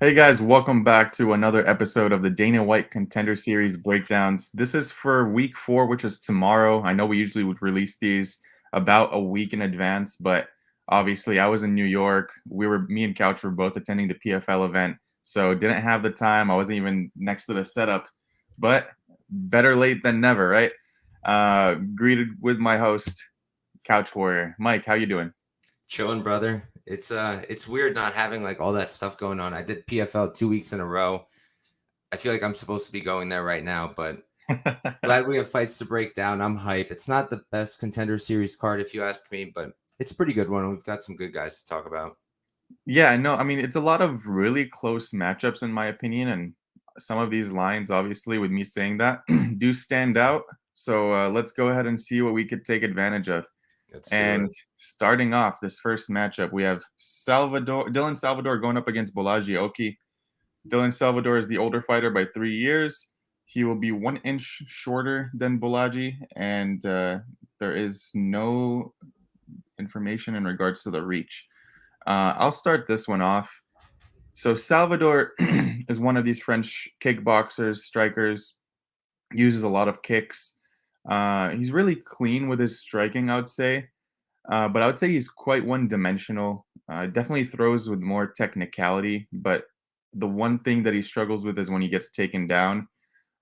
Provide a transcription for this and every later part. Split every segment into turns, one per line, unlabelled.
Hey guys, welcome back to another episode of the Dana White Contender Series breakdowns. This is for week 4, which is tomorrow. I know we usually would release these about a week in advance, but obviously I was in New York. Me and Couch were both attending the PFL event, so didn't have the time. I wasn't even next to the setup, but better late than never, right? Greeted with my host, Couch Warrior. Mike, how you doing?
Chilling, brother. It's weird not having like all that stuff going on. I did PFL 2 weeks in a row. I feel like I'm supposed to be going there right now, but glad we have fights to break down. I'm hype. It's not the best contender series card if you ask me, but it's a pretty good one. We've got some good guys to talk about.
Yeah, no, I mean, it's a lot of really close matchups in my opinion, and some of these lines, obviously, with me saying that, do stand out. So let's go ahead and see what we could take advantage of.
Let's do
And
it.
starting off this first matchup, we have Dylan Salvador going up against Bolaji Oki. Dylan Salvador is the older fighter by 3 years. He will be 1 inch shorter than Bolaji, and there is no information in regards to the reach. I'll start this one off. So Salvador is one of these French kickboxers, strikers, uses a lot of kicks. He's really clean with his striking, I would say. But I would say he's quite one-dimensional. Definitely throws with more technicality, but the one thing that he struggles with is when he gets taken down.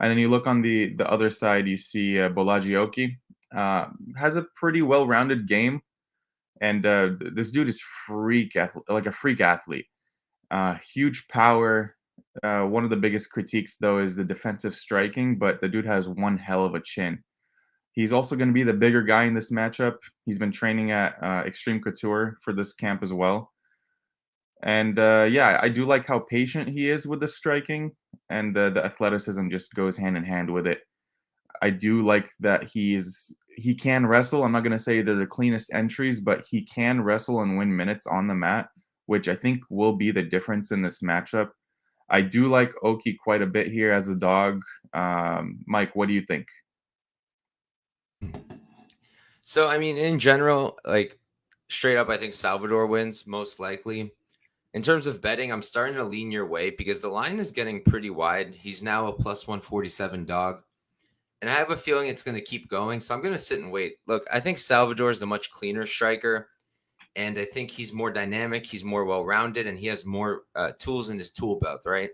And then you look on the other side, you see Bolagioki. Has a pretty well-rounded game, and this dude is like a freak athlete. Huge power. One of the biggest critiques, though, is the defensive striking, but the dude has one hell of a chin. He's also going to be the bigger guy in this matchup. He's been training at Extreme Couture for this camp as well. And yeah, I do like how patient he is with the striking, and the athleticism just goes hand in hand with it. I do like that he can wrestle. I'm not going to say they're the cleanest entries, but he can wrestle and win minutes on the mat, which I think will be the difference in this matchup. I do like Oki quite a bit here as a dog. Mike, what do you think?
So, I mean, in general, like straight up, I think Salvador wins most likely. In terms of betting, I'm starting to lean your way because the line is getting pretty wide. He's now a plus 147 dog. And I have a feeling it's going to keep going. So I'm going to sit and wait. Look, I think Salvador is a much cleaner striker. And I think he's more dynamic. He's more well rounded. And he has more tools in his tool belt, right?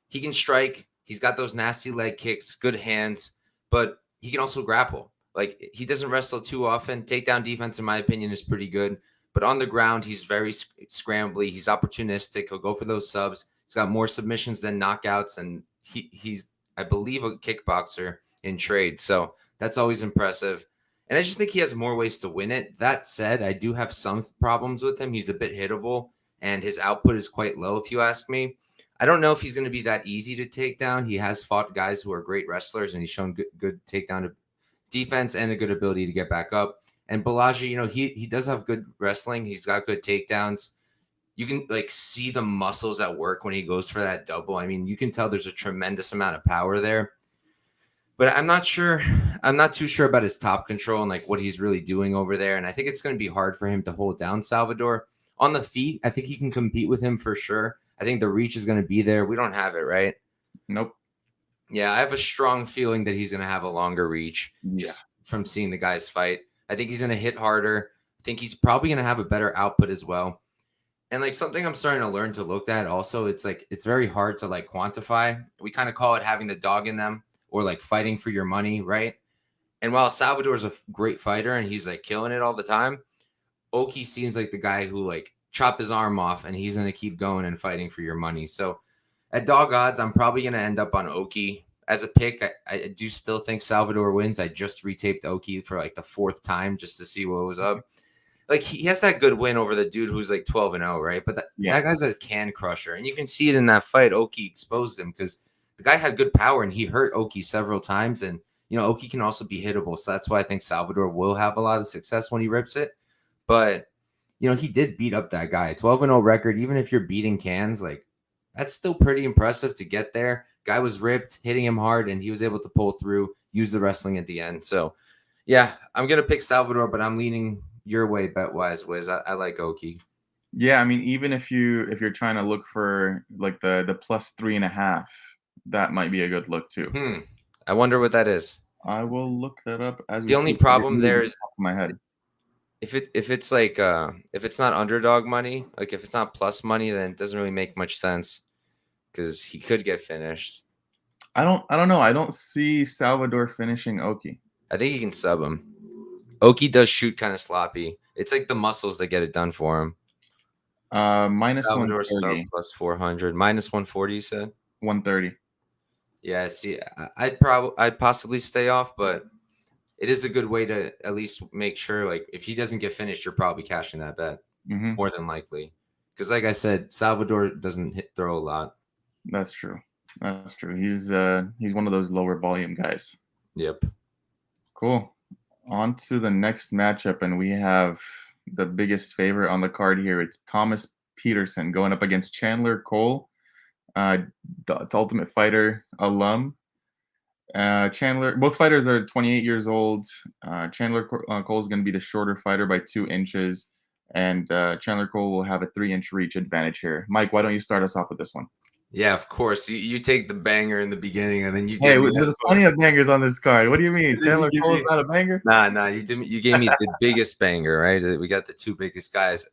He can strike. He's got those nasty leg kicks, good hands, but he can also grapple. Like he doesn't wrestle too often. Takedown defense, in my opinion, is pretty good. But on the ground, he's very scrambly. He's opportunistic. He'll go for those subs. He's got more submissions than knockouts. And he's, I believe, a kickboxer in trade. So that's always impressive. And I just think he has more ways to win it. That said, I do have some problems with him. He's a bit hittable, and his output is quite low, if you ask me. I don't know if he's going to be that easy to take down. He has fought guys who are great wrestlers, and he's shown good takedown defense and a good ability to get back up. And Balaji, he does have good wrestling. He's got good takedowns. You can like see the muscles at work when he goes for that double. I mean, you can tell there's a tremendous amount of power there. But I'm not sure. I'm not too sure about his top control and like what he's really doing over there. And I think it's going to be hard for him to hold down Salvador on the feet. I think he can compete with him for sure. I think the reach is going to be there. We don't have it, right?
Nope.
Yeah, I have a strong feeling that he's going to have a longer reach
Yeah.
just from seeing the guys fight. I think he's going to hit harder. I think he's probably going to have a better output as well. And like something I'm starting to learn to look at also, it's like it's very hard to like quantify. We kind of call it having the dog in them or like fighting for your money, right? And while Salvador's a great fighter and he's like killing it all the time, Oki seems like the guy who like chop his arm off and he's going to keep going and fighting for your money. So at dog odds, I'm probably going to end up on Oki. As a pick, I do still think Salvador wins. I just retaped Oki for like the 4th time just to see what was up. Like he has that good win over the dude who's like 12-0, right? But
Yeah.
that guy's a can crusher. And you can see it in that fight. Oki exposed him because the guy had good power and he hurt Oki several times. And, Oki can also be hittable. So that's why I think Salvador will have a lot of success when he rips it. But, he did beat up that guy. 12-0 record, even if you're beating cans, like that's still pretty impressive to get there. Guy was ripped, hitting him hard, and he was able to pull through, use the wrestling at the end. So, yeah, I'm going to pick Salvador, but I'm leaning your way bet-wise, Wiz. I like Oki.
Yeah, I mean, even if you're trying to look for like the plus 3.5, that might be a good look too.
I wonder what that is.
I will look that up as we
The only
speak. I didn't
problem
know
there
this
is
off of my head.
if it's like if it's not underdog money, like if it's not plus money, then it doesn't really make much sense because he could get finished.
I don't know. I don't see Salvador finishing Oki.
I think he can sub him. Oki does shoot kind of sloppy. It's like the muscles that get it done for him.
Minus
Salvador sub
130.
plus 400, minus 140. You said.
130.
Yeah, see, I'd possibly stay off, but it is a good way to at least make sure, like, if he doesn't get finished, you're probably cashing that bet
Mm-hmm.
more than likely. Because, like I said, Salvador doesn't throw a lot.
That's true. That's true. He's one of those lower volume guys.
Yep.
Cool. On to the next matchup, and we have the biggest favorite on the card here with Thomas Peterson going up against Chandler Cole, the Ultimate Fighter alum. Chandler, both fighters are 28 years old. Chandler Cole is going to be the shorter fighter by 2 inches, and Chandler Cole will have a 3-inch reach advantage here. Mike, why don't you start us off with this one?
Yeah, of course. You take the banger in the beginning, and then you
Hey,
give me
there's plenty of bangers on this card. What do you mean? Chandler
you give
Cole is
me
not a banger?
nah. You gave me the biggest banger, right? We got the two biggest guys.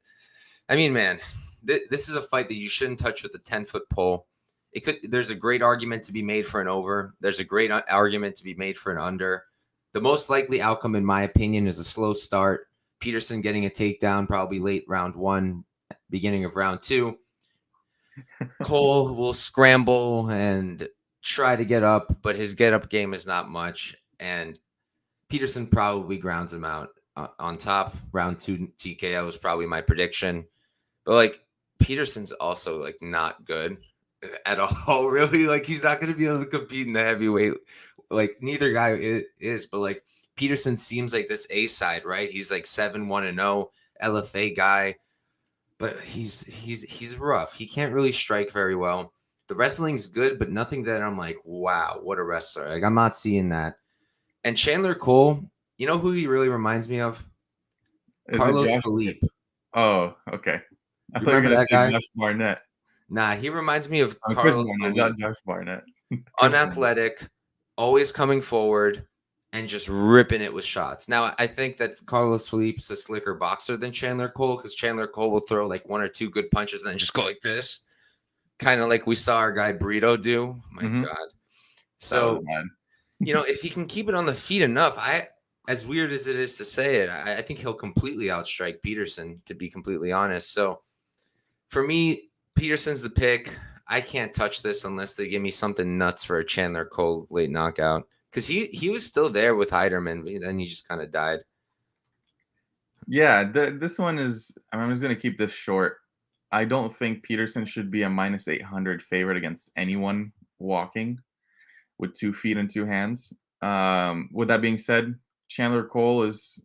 I mean, man, this is a fight that you shouldn't touch with a 10-foot pole. There's a great argument to be made for an over. There's a great argument to be made for an under. The most likely outcome, in my opinion, is a slow start. Peterson getting a takedown, probably late round 1, beginning of round 2. Cole will scramble and try to get up, but his get up game is not much. And Peterson probably grounds him out on top. Round 2 TKO is probably my prediction. But like Peterson's also like not good at all, really. Like he's not going to be able to compete in the heavyweight. Like neither guy is, but like Peterson seems like this A side, right? He's like 7-1-0 LFA guy, but he's rough. He can't really strike very well. The wrestling's good, but nothing that I'm like, wow, what a wrestler. Like I'm not seeing that. And Chandler Cole, you know who he really reminds me of?
Is it
Carlos
Josh?
Felipe.
Oh, okay. I
You
thought you were
remember
gonna
that
say
guy?
Josh Barnett.
Nah, he reminds me of
Chris
Carlos
Barnett,
Felipe.
not Josh Barnett. Chris Barnett.
Unathletic, always coming forward and just ripping it with shots. Now, I think that Carlos Felipe's a slicker boxer than Chandler Cole because Chandler Cole will throw like 1 or 2 good punches and then just go like this, kind of like we saw our guy Brito do. My
Mhm.
God.
That was
So,
bad.
if he can keep it on the feet enough, as weird as it is to say it, I think he'll completely outstrike Peterson, to be completely honest. So, for me, Peterson's the pick. I can't touch this unless they give me something nuts for a Chandler Cole late knockout. Because he was still there with Heiderman, but then he just kind of died.
Yeah, this one is. I'm just gonna keep this short. I don't think Peterson should be a minus 800 favorite against anyone walking with 2 feet and 2 hands. With that being said, Chandler Cole is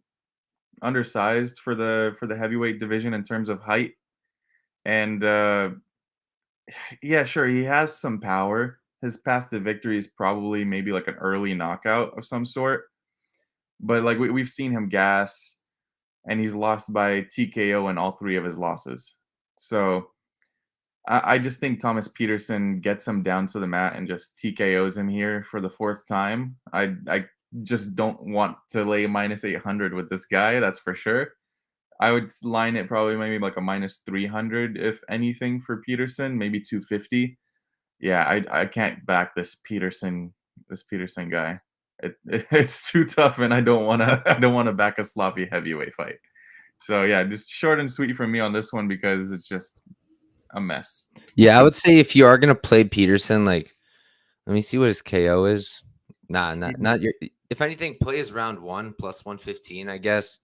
undersized for the heavyweight division in terms of height, and yeah, sure, he has some power. His path to victory is probably maybe like an early knockout of some sort, but like we've seen him gas, and he's lost by TKO in all 3 of his losses. So I just think Thomas Peterson gets him down to the mat and just TKOs him here for the 4th time. I just don't want to lay minus 800 with this guy. That's for sure. I would line it probably maybe like a minus 300 if anything for Peterson, maybe 250. Yeah, I can't back this Peterson guy. It's too tough, and I don't wanna I don't wanna back a sloppy heavyweight fight. So yeah, just short and sweet from me on this one because it's just a mess.
Yeah, I would say if you are gonna play Peterson, like let me see what his KO is. Nah, not your. If anything, play his round 1 plus 115, I guess.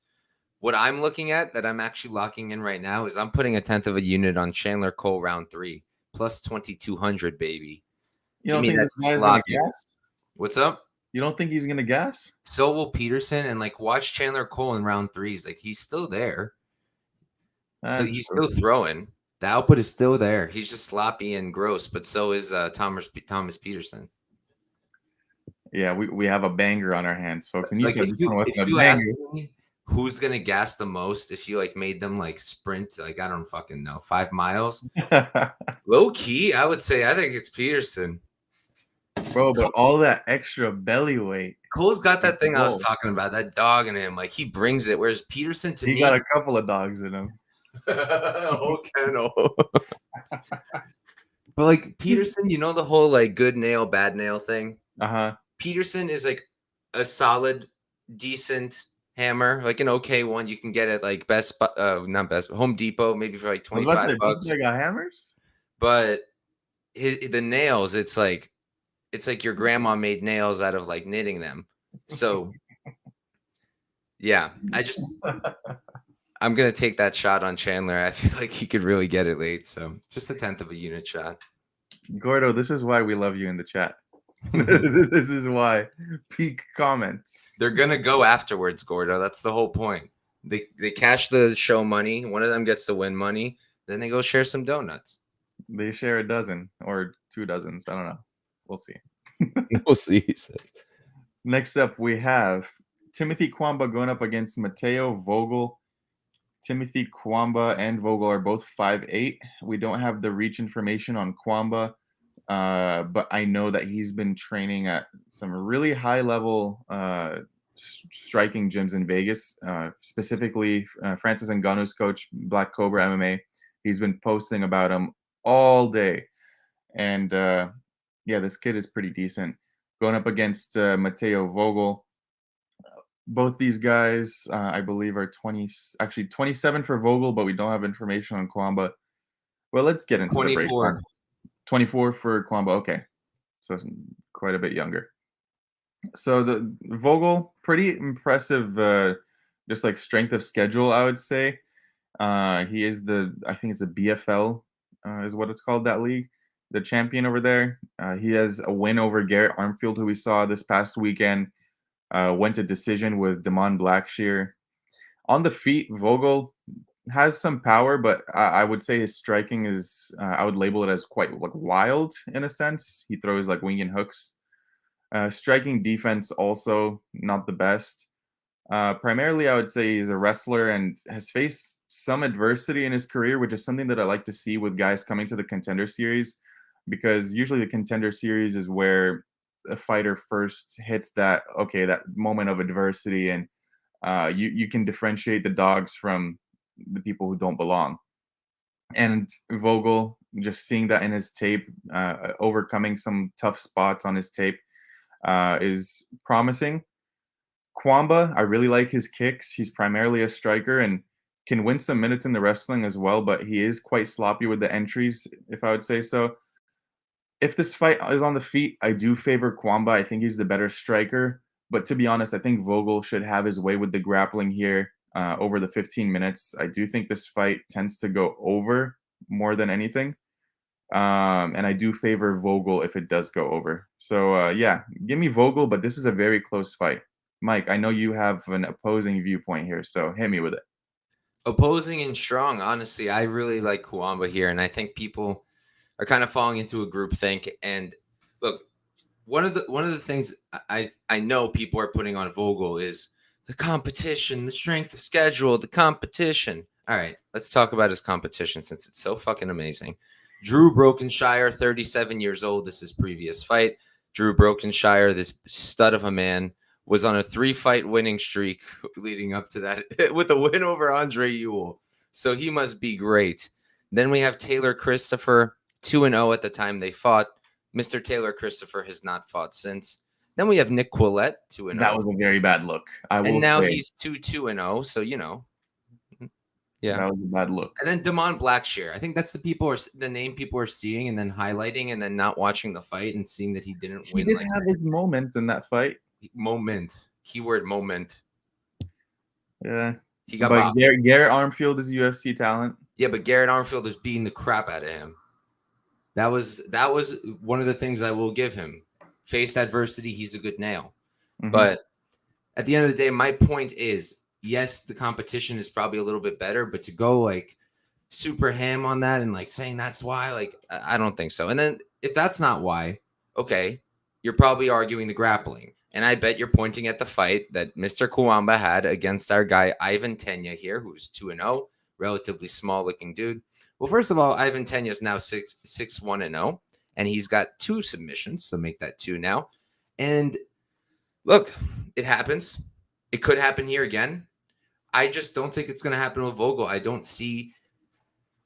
What I'm looking at that I'm actually locking in right now is I'm putting a 10th of a unit on Chandler Cole round 3 plus 2200, baby.
You
Give
don't
me
think
that
this guy's gonna
sloppy.
gas?
What's up?
You don't think he's gonna gas?
So will Peterson, and like watch Chandler Cole in round 3s. Like he's still there.
That's
He's
true.
still throwing. The output is still there. He's just sloppy and gross, but so is Thomas Peterson.
Yeah, we have a banger on our hands, folks. And you
Like
said this one
if
wasn't a
you ask
banger.
me, who's gonna gas the most if you like made them like sprint, like I don't fucking know, 5 miles. Low key, I would say I think it's Peterson.
Bro, but all that extra belly weight.
Cole's got that thing I was
Whoa.
talking about, that dog in him. Like he brings it. Whereas Peterson to
He
me,
got a couple of dogs in him.
whole kennel. But like Peterson, you know the whole like good nail, bad nail thing.
Uh-huh.
Peterson is like a solid, decent hammer, like an okay one you can get at like not Best, Home Depot, maybe for like
I was about to say,
$25.
this guy got hammers?
But the nails, it's like your grandma made nails out of like knitting them. So yeah, I'm gonna take that shot on Chandler. I feel like he could really get it late. So just a 1/10 of a unit shot.
Gordo, this is why we love you in the chat. This is why. Peak comments.
They're gonna go afterwards, Gordo. That's the whole point. They cash the show money. One of them gets to win money. Then they go share some donuts.
They share a dozen or 2 dozens. I don't know. We'll see.
We'll see.
Next up, we have Timothy Kwamba going up against Mateo Vogel. Timothy Kwamba and Vogel are both 5'8". We don't have the reach information on Kwamba, but I know that he's been training at some really high-level striking gyms in Vegas, specifically Francis Ngannou's coach, Black Cobra MMA. He's been posting about him all day. And yeah, this kid is pretty decent. Going up against Mateo Vogel. Both these guys, I believe, are 27 for Vogel, but we don't have information on Kwamba. Well, let's get into
24.
the breakdown. 24 for Kwamba. Okay, so quite a bit younger. So the Vogel, pretty impressive, just like strength of schedule, I would say. He is I think it's a BFL, is what it's called, that league. The champion over there. He has a win over Garrett Armfield, who we saw this past weekend. Went to decision with Damon Blackshear. On the feet, Vogel has some power, but I would say his striking is, I would label it as quite like wild in a sense. He throws like wing and hooks. Striking defense also not the best. Primarily, I would say he's a wrestler and has faced some adversity in his career, which is something that I like to see with guys coming to the Contender Series, because usually the Contender Series is where a fighter first hits that moment of adversity, and you can differentiate the dogs from the people who don't belong. And Vogel, just seeing that in his tape, overcoming some tough spots on his tape, is promising. Kwamba, I really like his kicks. He's primarily a striker and can win some minutes in the wrestling as well, but he is quite sloppy with the entries, if I would say so. If this fight is on the feet, I do favor Kwamba. I think he's the better striker. But to be honest, I think Vogel should have his way with the grappling here over the 15 minutes. I do think this fight tends to go over more than anything. And I do favor Vogel if it does go over. So, yeah, give me Vogel, but this is a very close fight. Mike, I know you have an opposing viewpoint here, so hit me with it.
Opposing and strong. Honestly, I really like Kwamba here, and I think people are kind of falling into a group think. And look, one of the things I know people are putting on Vogel is the competition, the strength of schedule, the competition. All right, let's talk about his competition since it's so fucking amazing. Drew Brokenshire, 37 years old. This is previous fight. Drew Brokenshire, this stud of a man, was on a 3-fight winning streak leading up to that with a win over Andre Ewell. So he must be great. Then we have Taylor Christopher, 2-0 at the time they fought. Mr. Taylor Christopher has not fought since. Then we have Nick Quillette, 2-0.
That was a very bad look.
And now he's 2-0. So, yeah.
That was a bad look.
And then Damon Blackshear. I think that's the name people are seeing and then highlighting and then not watching the fight and seeing that he didn't win.
He did have his moment in that fight.
Moment. Keyword moment.
Yeah.
He got
but Garrett Armfield is UFC talent.
Yeah, but Garrett Armfield is beating the crap out of him. That was one of the things I will give him. Faced adversity, he's a good nail. Mm-hmm. But at the end of the day, my point is, yes, the competition is probably a little bit better, but to go like super ham on that and like saying that's why, like, I don't think so. And then if that's not why, okay, you're probably arguing the grappling. And I bet you're pointing at the fight that Mr. Kuwamba had against our guy Ivan Tenya here, who's 2-0, relatively small looking dude. Well, first of all, Ivan Tenya is now 6-1-0, and he's got 2 submissions, so make that 2 now. And look, it happens. It could happen here again. I just don't think it's going to happen with Vogel. I don't see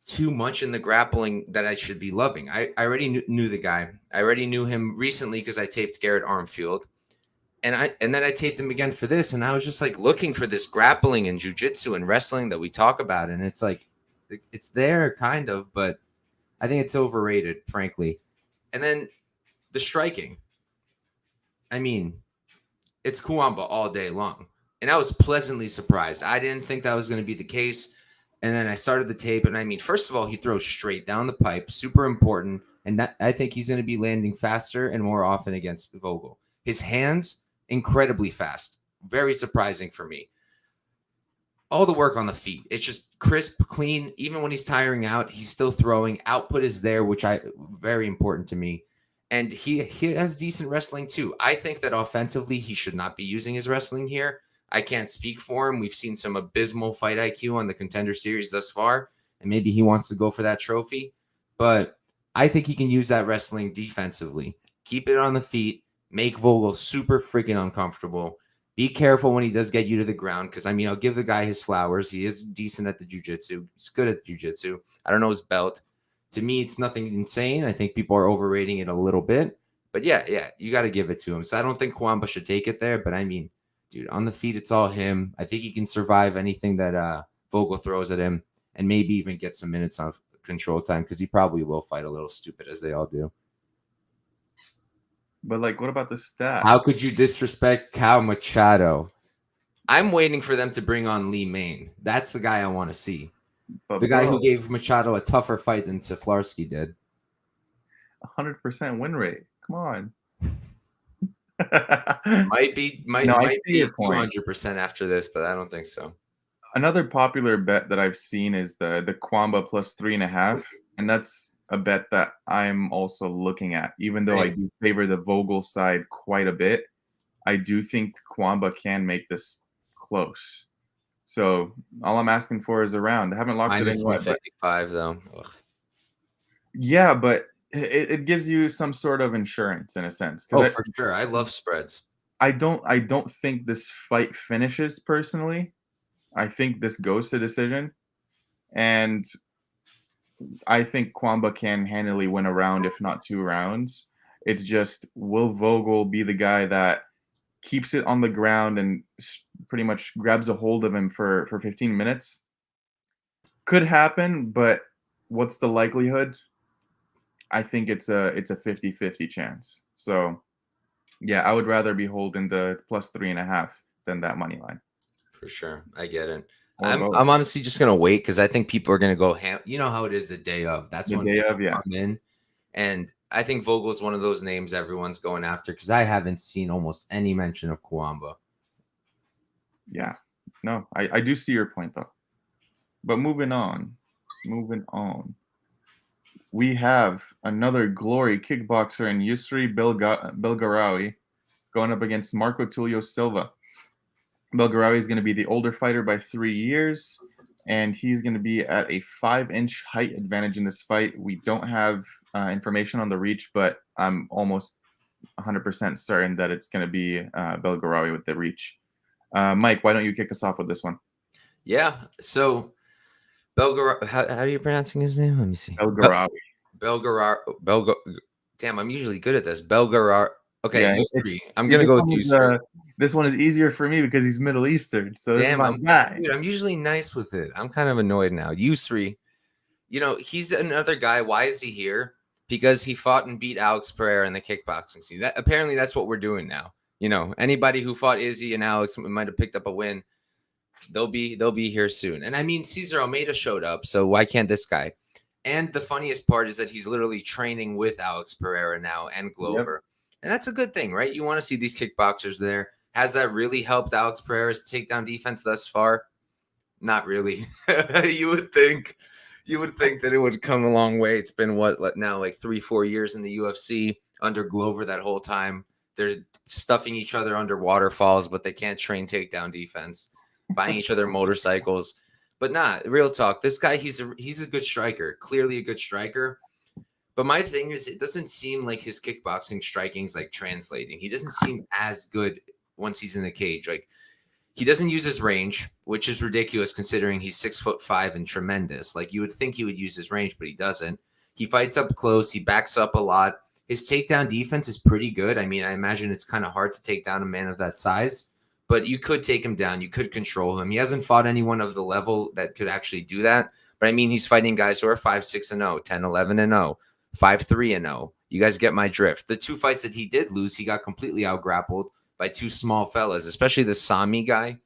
too much in the grappling that I should be loving. I already knew the guy. I already knew him recently because I taped Garrett Armfield. And then I taped him again for this, and I was just like looking for this grappling and jiu-jitsu and wrestling that we talk about, and it's like it's there kind of, but I think it's overrated, frankly. And then the striking. I mean, it's Kuwamba all day long. And I was pleasantly surprised. I didn't think that was going to be the case. And then I started the tape, and I mean, first of all, he throws straight down the pipe, super important. And that I think he's going to be landing faster and more often against Vogel. His hands, incredibly fast. Very surprising for me. All the work on the feet. It's just crisp, clean. Even when he's tiring out, he's still throwing. Output is there, which very important to me. And he has decent wrestling too. I think that offensively, he should not be using his wrestling here. I can't speak for him. We've seen some abysmal fight IQ on the Contender series thus far, and maybe he wants to go for that trophy. But I think he can use that wrestling defensively. Keep it on the feet. Make Vogel super freaking uncomfortable. Be careful when he does get you to the ground, because, I mean, I'll give the guy his flowers. He is decent at the jiu-jitsu. He's good at jiu-jitsu. I don't know his belt. To me, it's nothing insane. I think people are overrating it a little bit. But, yeah, you got to give it to him. So I don't think Kuwamba should take it there. But, I mean, dude, on the feet, it's all him. I think he can survive anything that Vogel throws at him and maybe even get some minutes of control time, because he probably will fight a little stupid, as they all do.
But, like, what about the stat?
How could you disrespect Cal Machado? I'm waiting for them to bring on Lee Main. That's the guy I want to see.
But
the guy who gave Machado a tougher fight than Saflarski did.
100% win rate. Come on.
might be 200% after this, but I don't think so.
Another popular bet that I've seen is the Kuwamba plus 3.5, and that's a bet that I'm also looking at. Even though I do favor the Vogel side quite a bit, I do think Kuwamba can make this close. So all I'm asking for is a round. I haven't locked it in yet.
-155 though. Ugh.
Yeah, but it gives you some sort of insurance in a sense.
Oh, for sure. I love spreads.
I don't think this fight finishes personally. I think this goes to decision, and I think Kuwamba can handily win a round, if not 2 rounds. It's just, will Vogel be the guy that keeps it on the ground and pretty much grabs a hold of him for 15 minutes? Could happen, but what's the likelihood? I think it's a 50-50 chance. So, yeah, I would rather be holding the plus 3.5 than that money line.
For sure. I get it. I'm honestly just going to wait, because I think people are going to go ham. You know how it is the day of. That's when
day of, yeah.
Come in. And I think Vogel is one of those names everyone's going after, because I haven't seen almost any mention of Kuwamba.
Yeah. No, I do see your point, though. But moving on. We have another glory kickboxer in Yusri Belgarawi going up against Marco Tulio Silva. Belgarawi is going to be the older fighter by 3 years, and he's going to be at a 5-inch height advantage in this fight. We don't have information on the reach, but I'm almost 100% certain that it's going to be Belgarawi with the reach. Mike, why don't you kick us off with this one?
Yeah, so Belgarawi, how are you pronouncing his name? Let me see.
Belgarawi.
Damn, I'm usually good at this. Belgarawi. Okay,
yeah,
I'm going to go with Yusri.
This one is easier for me because he's Middle Eastern. So this is my guy.
Dude, I'm usually nice with it. I'm kind of annoyed now. Yusri, he's another guy. Why is he here? Because he fought and beat Alex Pereira in the kickboxing scene. Apparently that's what we're doing now. Anybody who fought Izzy and Alex might have picked up a win. They'll be here soon. And I mean, Cesar Almeida showed up, so why can't this guy? And the funniest part is that he's literally training with Alex Pereira now and Glover. Yep. And that's a good thing, right? You want to see these kickboxers there. Has that really helped Alex Pereira's takedown defense thus far? Not really. You would think that it would come a long way. It's been like 3-4 years in the UFC under Glover that whole time. they're stuffing each other under waterfalls, but they can't train takedown defense, buying each other motorcycles. But not real talk. This guy, he's a good striker, clearly a good striker. But my thing is, it doesn't seem like his kickboxing striking is like translating. He doesn't seem as good once he's in the cage. Like he doesn't use his range, which is ridiculous considering he's 6'5" and tremendous. Like you would think he would use his range, but he doesn't. He fights up close. He backs up a lot. His takedown defense is pretty good. I mean, I imagine it's kind of hard to take down a man of that size, but you could take him down. You could control him. He hasn't fought anyone of the level that could actually do that. But I mean, he's fighting guys who are 5-6-0, 10-11-0, 5-3-0. You guys get my drift. The two fights that he did lose, he got completely out grappled by two small fellas, especially the Sami guy.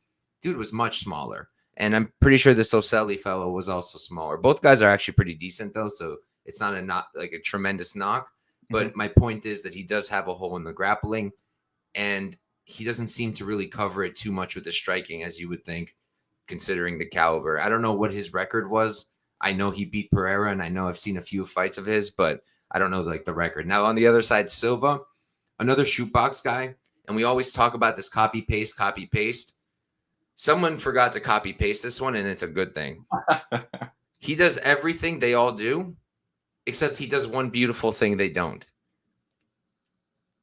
Dude was much smaller. And I'm pretty sure this Oselli fellow was also smaller. Both guys are actually pretty decent, though, so it's not like a tremendous knock. But my point is that he does have a hole in the grappling, and he doesn't seem to really cover it too much with the striking, as you would think, considering the caliber. I don't know what his record was. I know he beat Pereira, and I know I've seen a few fights of his, but I don't know like the record. Now, on the other side, Silva, another shootbox guy, and we always talk about this copy paste, copy paste. Someone forgot to copy paste this one, and it's a good thing. He does everything they all do, except he does one beautiful thing they don't.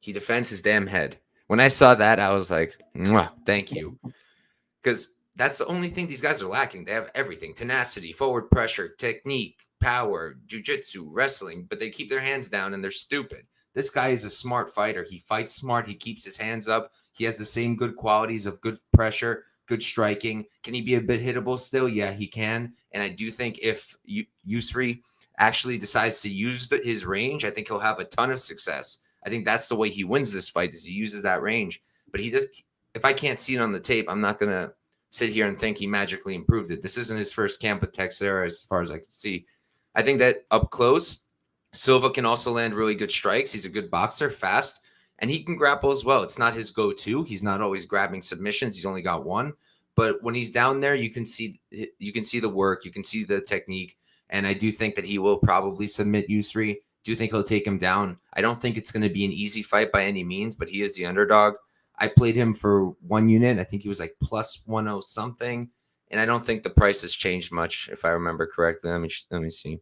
He defends his damn head. When I saw that, I was like, thank you. Because that's the only thing these guys are lacking. They have everything: tenacity, forward pressure, technique, power, jiu-jitsu, wrestling, but they keep their hands down and they're stupid. This guy is a smart fighter. He fights smart. He keeps his hands up. He has the same good qualities of good pressure, good striking. Can he be a bit hittable still? Yeah, he can. And I do think if Yusri actually decides to use his range, I think he'll have a ton of success. I think that's the way he wins this fight, is he uses that range. But he does. If I can't see it on the tape, I'm not going to sit here and think he magically improved it. This isn't his first camp with Texera as far as I can see. I think that up close, Silva can also land really good strikes. He's a good boxer, fast, and he can grapple as well. It's not his go-to. He's not always grabbing submissions. He's only got one. But when he's down there, you can see the work. You can see the technique. And I do think that he will probably submit Yusri. Do think he'll take him down. I don't think it's going to be an easy fight by any means, but he is the underdog. I played him for one unit. I think he was like plus 10 something. And I don't think the price has changed much, if I remember correctly. Let me see.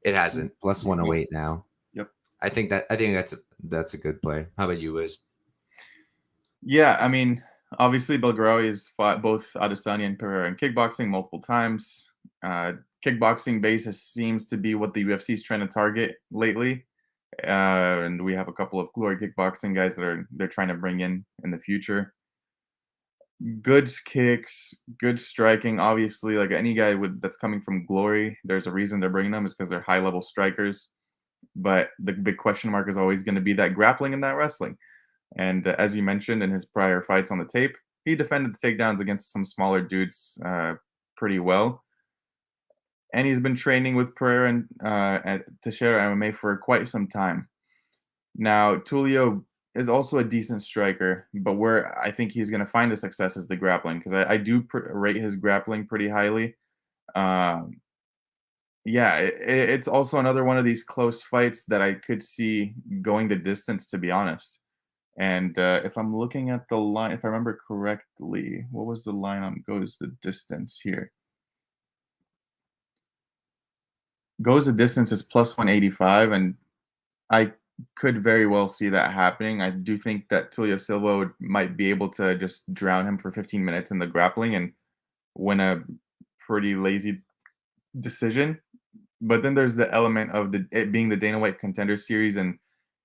It hasn't. Plus 108 now.
Yep.
I think that's a good play. How about you, Wiz?
Yeah, I mean, obviously Belgrao has fought both Adesanya and Pereira in kickboxing multiple times. Kickboxing basis seems to be what the UFC is trying to target lately. And we have a couple of Glory kickboxing guys that they're trying to bring in the future. Good kicks, good striking. Obviously, like any guy that's coming from Glory, there's a reason they're bringing them, is because they're high level strikers. But the big question mark is always going to be that grappling and that wrestling. And as you mentioned in his prior fights on the tape, he defended the takedowns against some smaller dudes pretty well. And he's been training with Pereira and Teixeira MMA for quite some time. Now, Tulio is also a decent striker, but where I think he's going to find the success is the grappling, because I do rate his grappling pretty highly. Yeah, it's also another one of these close fights that I could see going the distance, to be honest. And if I'm looking at the line, if I remember correctly, what was the line on goes the distance here? Goes the distance is plus 185, and I could very well see that happening. I do think that Tulio Silva might be able to just drown him for 15 minutes in the grappling and win a pretty lazy decision. But then there's the element of it being the Dana White Contender Series and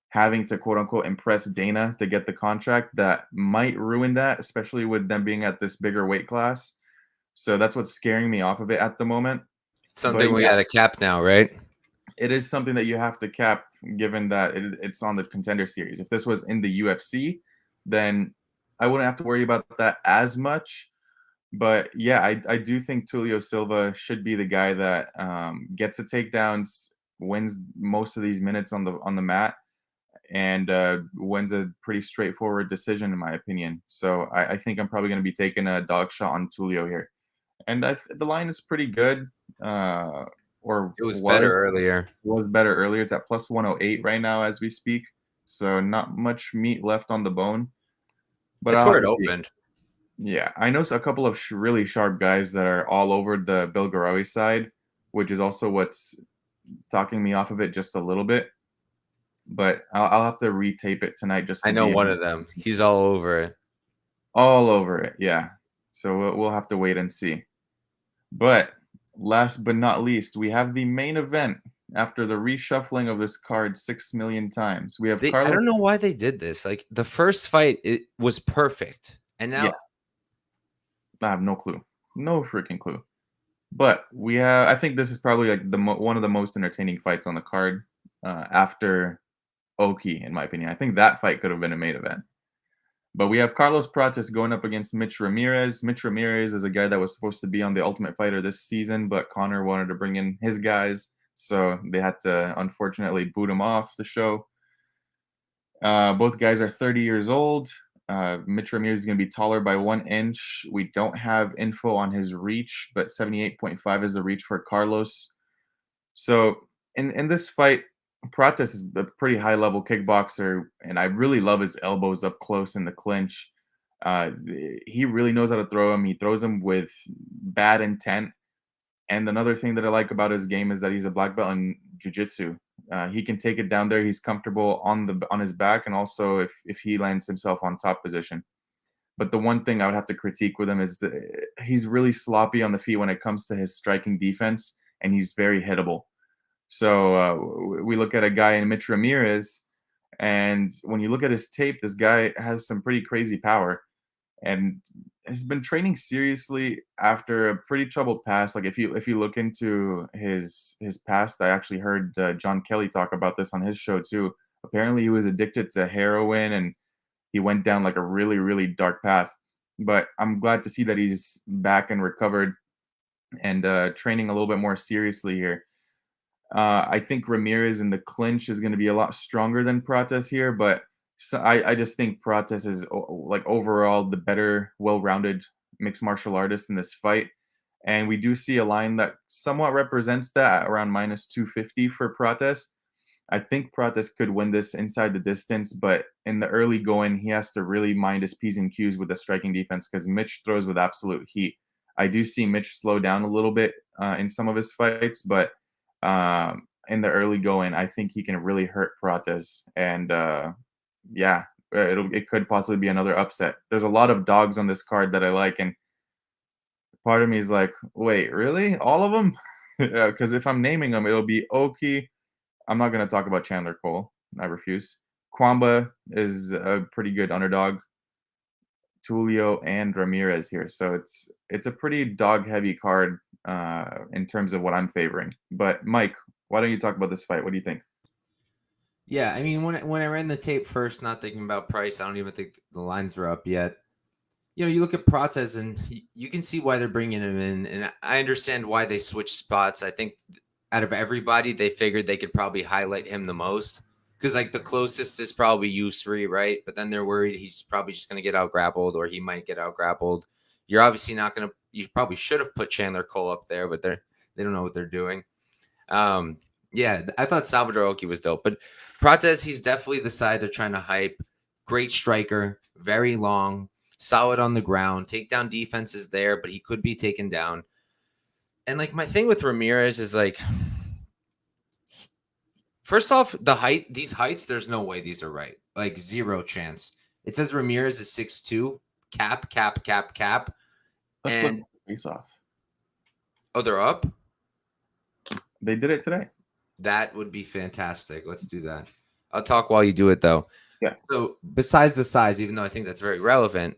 having to quote unquote impress Dana to get the contract that might ruin that, especially with them being at this bigger weight class. So that's what's scaring me off of it at the moment.
Something we got to cap now, right?
It is something that you have to cap, given that it's on the Contender Series. If this was in the UFC, then I wouldn't have to worry about that as much. But yeah, I do think Tulio Silva should be the guy that gets the takedowns, wins most of these minutes on the mat, and wins a pretty straightforward decision, in my opinion. So I think I'm probably going to be taking a dog shot on Tulio here. And the line is pretty good. Or
it was better earlier.
It was better earlier. It's at plus 108 right now as we speak. so not much meat left on the bone. But
It's
I'll
where
have
it
to see.
opened.
Yeah, I know a couple of really sharp guys that are all over the Bilgarawi side, which is also what's talking me off of it just a little bit. But I'll have to retape it tonight just
I
to
know
be
one of them. He's all over it.
all over it. Yeah. So we'll have to wait and see. But last but not least, we have the main event after the reshuffling of this card 6 million times. We have
I
Carlos.
don't know why they did this. Like the first fight, it was perfect, and
Yeah,
now
I have no clue. No freaking clue. But we have, I think this is probably like one of the most entertaining fights on the card after Oki, in my opinion. I think that fight could have been a main event. But we have Carlos Prates going up against Mitch Ramirez. Mitch Ramirez is a guy that was supposed to be on the Ultimate Fighter this season, but Connor wanted to bring in his guys, so they had to unfortunately boot him off the show. Both guys are 30 years old. Mitch Ramirez is going to be taller by 1 inch. We don't have info on his reach, but 78.5 is the reach for Carlos. So in this fight, Prates is a pretty high level kickboxer, and I really love his elbows up close in the clinch. Uh, he really knows how to throw him. He throws him with bad intent. And another thing that I like about his game is that he's a black belt in jiu-jitsu. He can take it down there. He's comfortable on his back, and also if he lands himself on top position. But the one thing I would have to critique with him is that he's really sloppy on the feet when it comes to his striking defense, and he's very hittable. So we look at a guy in Mitch Ramirez, and when you look at his tape, this guy has some pretty crazy power, and has been training seriously after a pretty troubled past. Like if you look into his past, I actually heard John Kelly talk about this on his show too. Apparently, he was addicted to heroin, and he went down like a really really dark path. But I'm glad to see that he's back and recovered and training a little bit more seriously here. I think Ramirez in the clinch is going to be a lot stronger than Prates here, but so I just think Prates is like overall the better, well-rounded mixed martial artist in this fight. And we do see a line that somewhat represents that around minus 250 for Prates. I think Prates could win this inside the distance, but in the early going, he has to really mind his P's and Q's with the striking defense because Mitch throws with absolute heat. I do see Mitch slow down a little bit in some of his fights, but in the early going, I think he can really hurt Prates. And yeah, it could possibly be another upset. There's a lot of dogs on this card that I like, and part of me is like, wait, really? All of them? Because if I'm naming them, it'll be Oki. I'm not going to talk about Chandler Cole. I refuse. Kwamba is a pretty good underdog. Tulio and Ramirez here, so it's a pretty dog heavy card in terms of what I'm favoring. But Mike, why don't you talk about this fight? What do you think?
yeah. I mean, when I ran the tape first, not thinking about price, I don't even think the lines are up yet. You look at Prates and you can see why they're bringing him in, and I understand why they switched spots. I think out of everybody, they figured they could probably highlight him the most because like the closest is probably U3, right? But then they're worried he's probably just going to get out grappled or he might get out grappled. You're obviously not going to. You probably should have put Chandler Cole up there, but they don't know what they're doing. Yeah, I thought Salvador Oki was dope, but Prates, he's definitely the side they're trying to hype. Great striker, very long, solid on the ground. Takedown defense is there, but he could be taken down. And like my thing with Ramirez is like, first off, these heights, there's no way these are right. Like zero chance. It says Ramirez is 6'2", cap, cap, cap, cap.
Let's look
And
at the face off.
oh, they're up?
They did it today.
That would be fantastic. Let's do that. I'll talk while you do it though.
Yeah.
So besides the size, even though I think that's very relevant,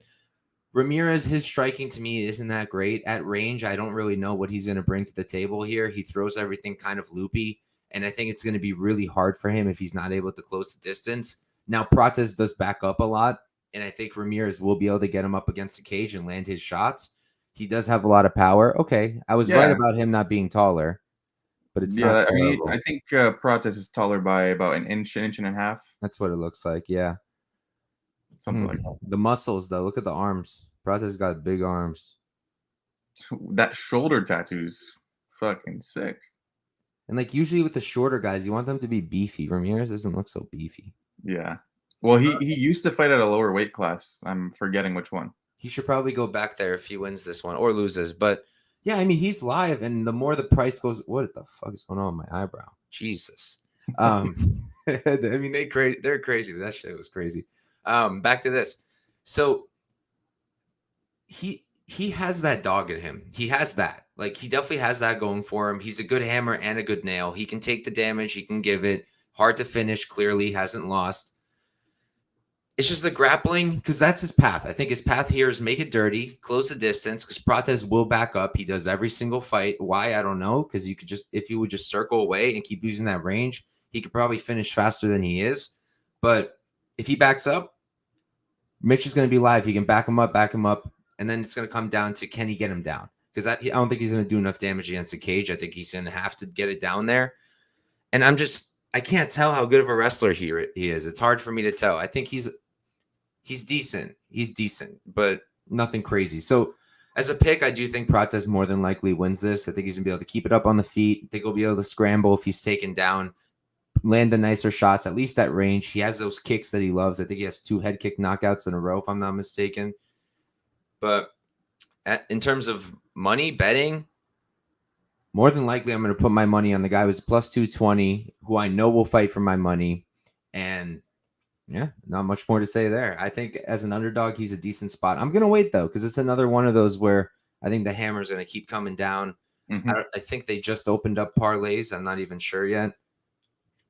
Ramirez, his striking to me isn't that great. At range, I don't really know what he's going to bring to the table here. He throws everything kind of loopy, and I think it's going to be really hard for him if he's not able to close the distance. Now, Prates does back up a lot, and I think Ramirez will be able to get him up against the cage and land his shots. He does have a lot of power. Okay, I was right
Yeah.
about him not being taller, but it's not
Yeah. I mean,
terrible.
I think Prates is taller by about an inch and a half,
That's what it looks like, yeah.
something like that.
The muscles, though. Look at the arms. Prates got big arms.
That shoulder tattoo's fucking sick.
And like usually with the shorter guys, you want them to be beefy. Ramirez doesn't look so beefy.
Yeah. Well, he used to fight at a lower weight class. I'm forgetting which one.
He should probably go back there if he wins this one or loses. But yeah, I mean, he's live, and the more the price goes, what the fuck is going on with my eyebrow? Jesus. I mean, they're crazy. That shit was crazy. Back to this. So he has that dog in him. He has that. Like, he definitely has that going for him. He's a good hammer and a good nail. He can take the damage. He can give it. Hard to finish. Clearly hasn't lost. It's just the grappling, because that's his path. I think his path here is make it dirty, close the distance, because Prates will back up. He does every single fight. Why? I don't know, because you could just, if you would just circle away and keep using that range, he could probably finish faster than he is. But if he backs up, Mitch is going to be live. He can back him up, and then it's going to come down to, can he get him down? Because I don't think he's going to do enough damage against the cage. I think he's going to have to get it down there. And I can't tell how good of a wrestler he is. It's hard for me to tell. I think he's decent. He's decent, but nothing crazy. So as a pick, I do think Prates more than likely wins this. I think he's going to be able to keep it up on the feet. I think he'll be able to scramble if he's taken down, land the nicer shots, at least at range. He has those kicks that he loves. I think he has 2 head kick knockouts in a row, if I'm not mistaken. But in terms of money, betting, more than likely I'm going to put my money on the guy who's plus 220, who I know will fight for my money. And yeah, not much more to say there. I think as an underdog, he's a decent spot. I'm going to wait, though, because it's another one of those where I think the hammer's going to keep coming down.
Mm-hmm.
I think they just opened up parlays. I'm not even sure yet.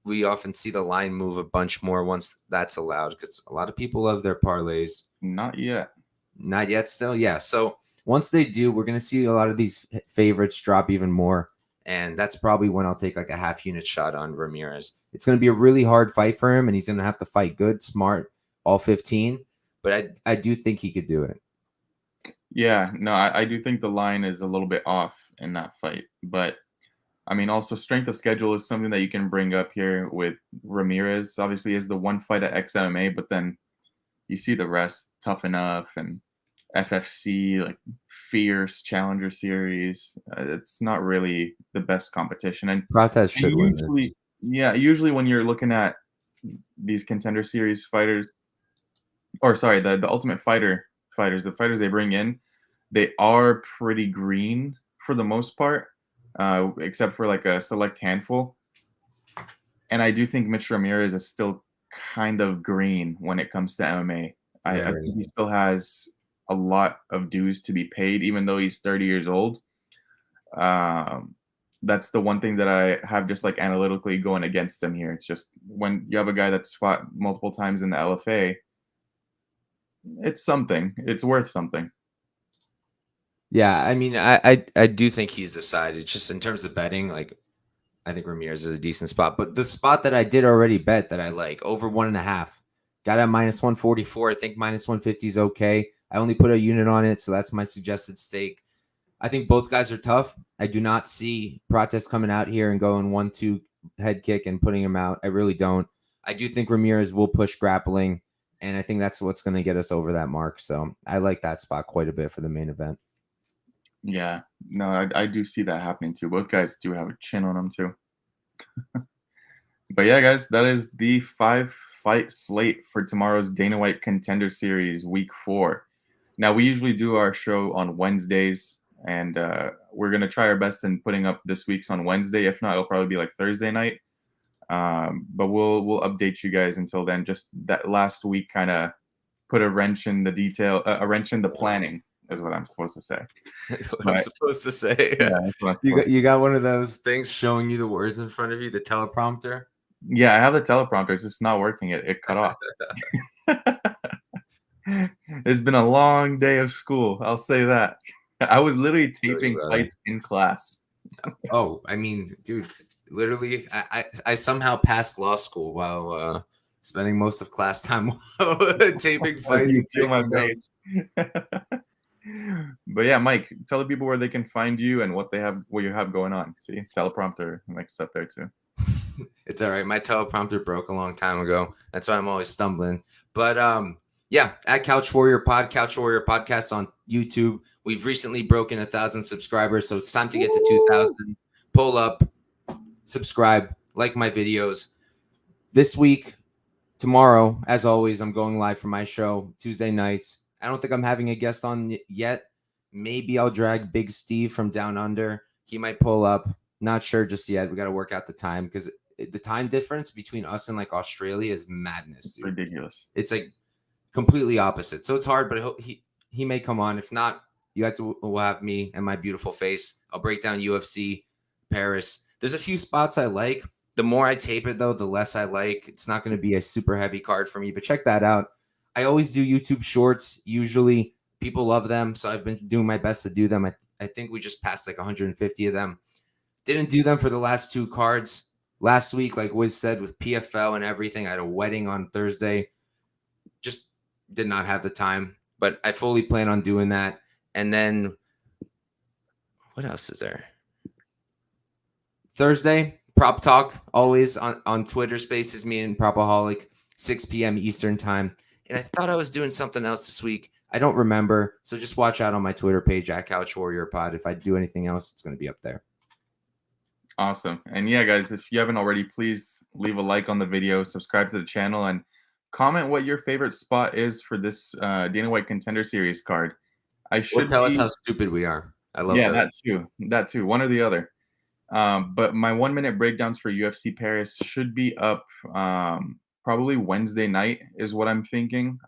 We often see the line move a bunch more once that's allowed, because a lot of people love their parlays.
Not yet.
Not yet still? Yeah. So once they do, we're going to see a lot of these favorites drop even more. And that's probably when I'll take like a half unit shot on Ramirez. It's going to be a really hard fight for him, and he's going to have to fight good, smart, all 15. But I do think he could do it.
Yeah, no, I do think the line is a little bit off in that fight. But, I mean, also strength of schedule is something that you can bring up here with Ramirez. Obviously, is the one fight at XMMA, but then you see the rest, Tough Enough and FFC, like Fierce Challenger Series. It's not really the best competition. And
Prates should win this.
Usually when you're looking at these Contender Series fighters, or sorry, the Ultimate Fighter fighters, the fighters they bring in, they are pretty green for the most part, except for like a select handful. And I do think Mitch Ramirez is still kind of green when it comes to MMA. I think he still has a lot of dues to be paid, even though he's 30 years old. That's the one thing that I have just like analytically going against him here. It's just when you have a guy that's fought multiple times in the LFA, it's something. It's worth something.
Yeah, I mean, I do think he's the side. It's just in terms of betting, like, I think Ramirez is a decent spot. But the spot that I did already bet that I like, over 1.5, got at minus 144. I think minus 150 is okay. I only put a unit on it, so that's my suggested stake. I think both guys are tough. I do not see Prates coming out here and going 1-2 head kick and putting him out. I really don't. I do think Ramirez will push grappling, and I think that's what's going to get us over that mark. So I like that spot quite a bit for the main event.
Yeah, no, I do see that happening too. Both guys do have a chin on them too. But yeah, guys, that is the 5-fight slate for tomorrow's Dana White Contender Series Week 4. Now, we usually do our show on Wednesdays, and we're going to try our best in putting up this week's on Wednesday. If not, it'll probably be like Thursday night. But we'll update you guys until then. Just that last week kind of put a wrench in the planning is what I'm supposed to say.
I'm supposed to say.
Yeah,
you got one of those things showing you the words in front of you, the teleprompter?
Yeah, I have the teleprompter. It's just not working. It cut off. It's been a long day of school. I'll say that. I was literally taping fights in class.
Oh, I mean, dude, literally, I somehow passed law school while spending most of class time taping fights.
You feel my notes. But yeah, Mike, tell the people where they can find you and what you have going on. See, teleprompter mixed up there too.
It's all right. My teleprompter broke a long time ago. That's why I'm always stumbling. But yeah, at Couch Warrior Podcast on YouTube. We've recently broken 1,000 subscribers, so it's time to get to 2,000. Pull up, subscribe, like my videos. This week,
tomorrow, as always, I'm going live for my show Tuesday nights. I don't think I'm having a guest on yet. Maybe I'll drag Big Steve from Down Under. He might pull up. Not sure just yet. We got to work out the time because the time difference between us and like Australia is madness, dude.
Ridiculous.
It's like completely opposite. So it's hard, but he may come on. If not, you guys will have me and my beautiful face. I'll break down UFC, Paris. There's a few spots I like. The more I tape it, though, the less I like. It's not going to be a super heavy card for me, but check that out. I always do YouTube shorts. Usually people love them, so I've been doing my best to do them. I think we just passed like 150 of them. Didn't do them for the last 2 cards. Last week, like Wiz said, with PFL and everything, I had a wedding on Thursday. Just did not have the time, but I fully plan on doing that. And then what else is there? Thursday, Prop Talk, always on Twitter Spaces, me and Propaholic, 6 p.m. Eastern time. And I thought I was doing something else this week. I don't remember. So just watch out on my Twitter page at Couch Warrior Pod. If I do anything else, it's going to be up there.
Awesome. And yeah, guys, if you haven't already, please leave a like on the video, subscribe to the channel, and comment what your favorite spot is for this Dana White Contender Series card. I should
tell us how stupid we are. I love
that too. That too. One or the other. But my 1-minute breakdowns for UFC Paris should be up probably Wednesday night is what I'm thinking.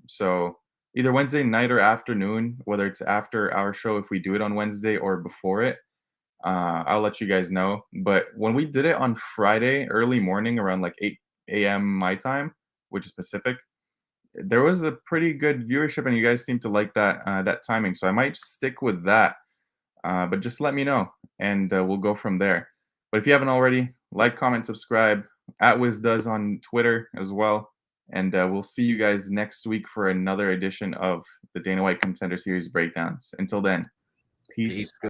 So either Wednesday night or afternoon, whether it's after our show if we do it on Wednesday or before it. I'll let you guys know. But when we did it on Friday, early morning around like 8 a.m. my time, which is Pacific, there was a pretty good viewership, and you guys seem to like that timing. So I might just stick with that. But just let me know, and we'll go from there. But if you haven't already, like, comment, subscribe. @WizDoes on Twitter as well. And we'll see you guys next week for another edition of the Dana White Contender Series breakdowns. Until then, peace.